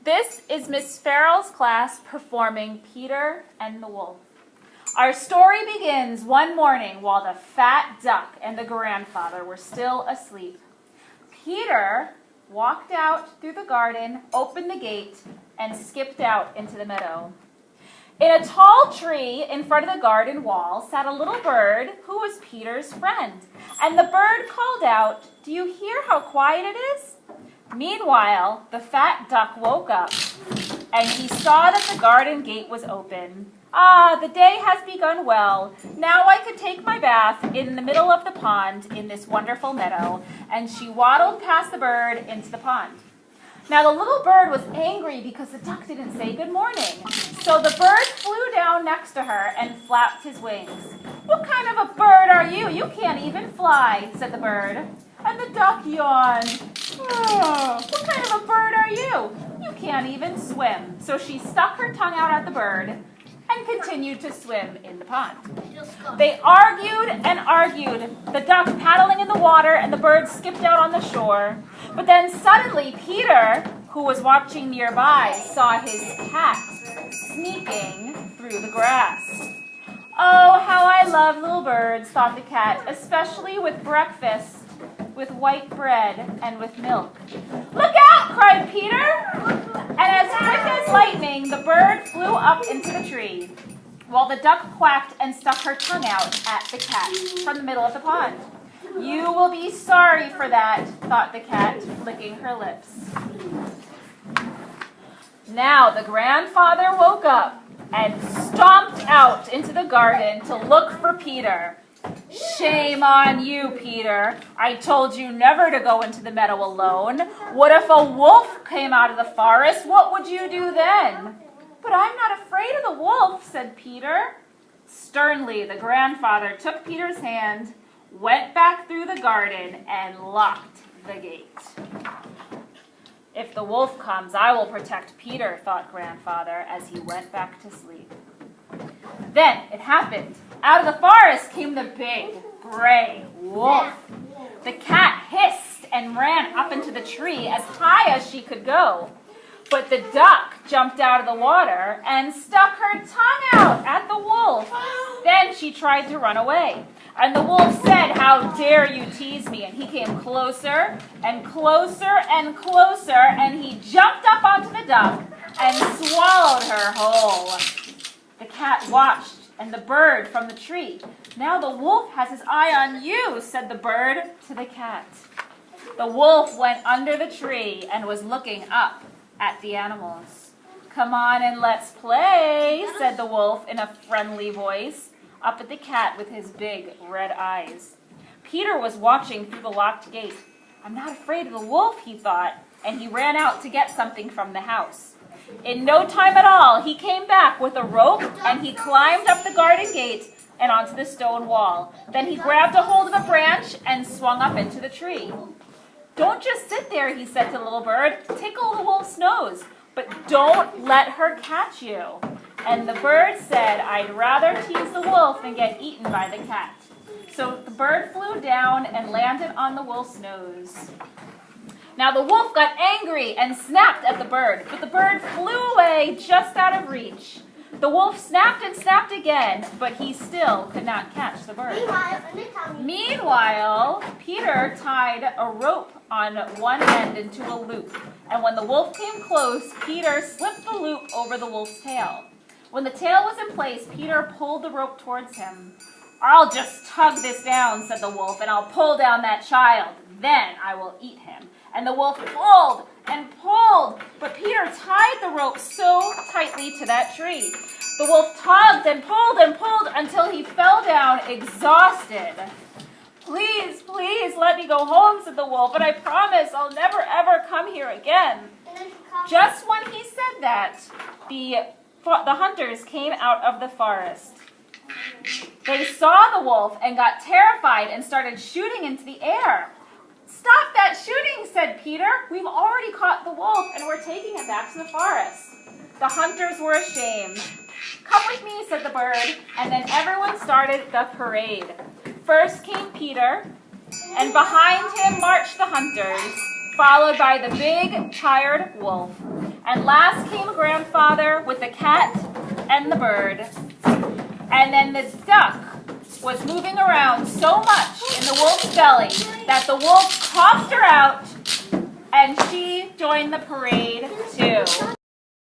This is Miss Farrell's class performing Peter and the Wolf. Our story begins one morning while the fat duck and the grandfather were still asleep. Peter walked out through the garden, opened the gate, and skipped out into the meadow. In a tall tree in front of the garden wall sat a little bird who was Peter's friend. And the bird called out, "Do you hear how quiet it is?" Meanwhile, the fat duck woke up, and he saw that the garden gate was open. "Ah, the day has begun well. Now I could take my bath in the middle of the pond in this wonderful meadow." And she waddled past the bird into the pond. Now the little bird was angry because the duck didn't say good morning. So the bird flew down next to her and flapped his wings. "What kind of a bird are you? You can't even fly," said the bird. And the duck yawned. "Oh, what kind of a bird are you? You can't even swim." So she stuck her tongue out at the bird and continued to swim in the pond. They argued and argued, the duck paddling in the water and the bird skipped out on the shore. But then suddenly Peter, who was watching nearby, saw his cat sneaking through the grass. "Oh, how I love little birds," thought the cat, "especially with breakfast, with white bread and with milk." "Look out!" cried Peter. And as quick as lightning, the bird flew up into the tree, while the duck quacked and stuck her tongue out at the cat from the middle of the pond. "You will be sorry for that," thought the cat, licking her lips. Now the grandfather woke up and stomped out into the garden to look for Peter. "Shame on you, Peter. I told you never to go into the meadow alone. What if a wolf came out of the forest? What would you do then?" "But I'm not afraid of the wolf," said Peter. Sternly, the grandfather took Peter's hand, went back through the garden, and locked the gate. "If the wolf comes, I will protect Peter," thought grandfather as he went back to sleep. Then it happened. Out of the forest came the big, gray wolf. The cat hissed and ran up into the tree as high as she could go. But the duck jumped out of the water and stuck her tongue out at the wolf. Then she tried to run away. And the wolf said, "How dare you tease me?" And he came closer and closer and closer, and he jumped up onto the duck and swallowed her whole. The cat watched and the bird from the tree. "Now the wolf has his eye on you," said the bird to the cat. The wolf went under the tree and was looking up at the animals. "Come on and let's play," said the wolf in a friendly voice, up at the cat with his big red eyes. Peter was watching through the locked gate. "I'm not afraid of the wolf," he thought, and he ran out to get something from the house. In no time at all, he came back with a rope and he climbed up the garden gate and onto the stone wall. Then he grabbed a hold of a branch and swung up into the tree. "Don't just sit there," he said to the little bird. "Tickle the wolf's nose, but don't let her catch you." And the bird said, "I'd rather tease the wolf than get eaten by the cat." So the bird flew down and landed on the wolf's nose. Now the wolf got angry and snapped at the bird, but the bird flew away just out of reach. The wolf snapped and snapped again, but he still could not catch the bird. Meanwhile, Peter tied a rope on one end into a loop, and when the wolf came close, Peter slipped the loop over the wolf's tail. When the tail was in place, Peter pulled the rope towards him. "I'll just tug this down," said the wolf, "and I'll pull down that child. Then I will eat him." And the wolf pulled and pulled, but Peter tied the rope so tightly to that tree. The wolf tugged and pulled until he fell down exhausted. "Please, please let me go home," said the wolf, "and I promise I'll never ever come here again." Just when he said that, the hunters came out of the forest. They saw the wolf and got terrified and started shooting into the air. "Stop that shooting," said Peter. "We've already caught the wolf and we're taking him back to the forest." The hunters were ashamed. "Come with me," said the bird, and then everyone started the parade. First came Peter, and behind him marched the hunters. followed by the big, tired wolf. And last came Grandfather with the cat and the bird. And then the duck was moving around so much in the wolf's belly that the wolf coughed her out, and she joined the parade too.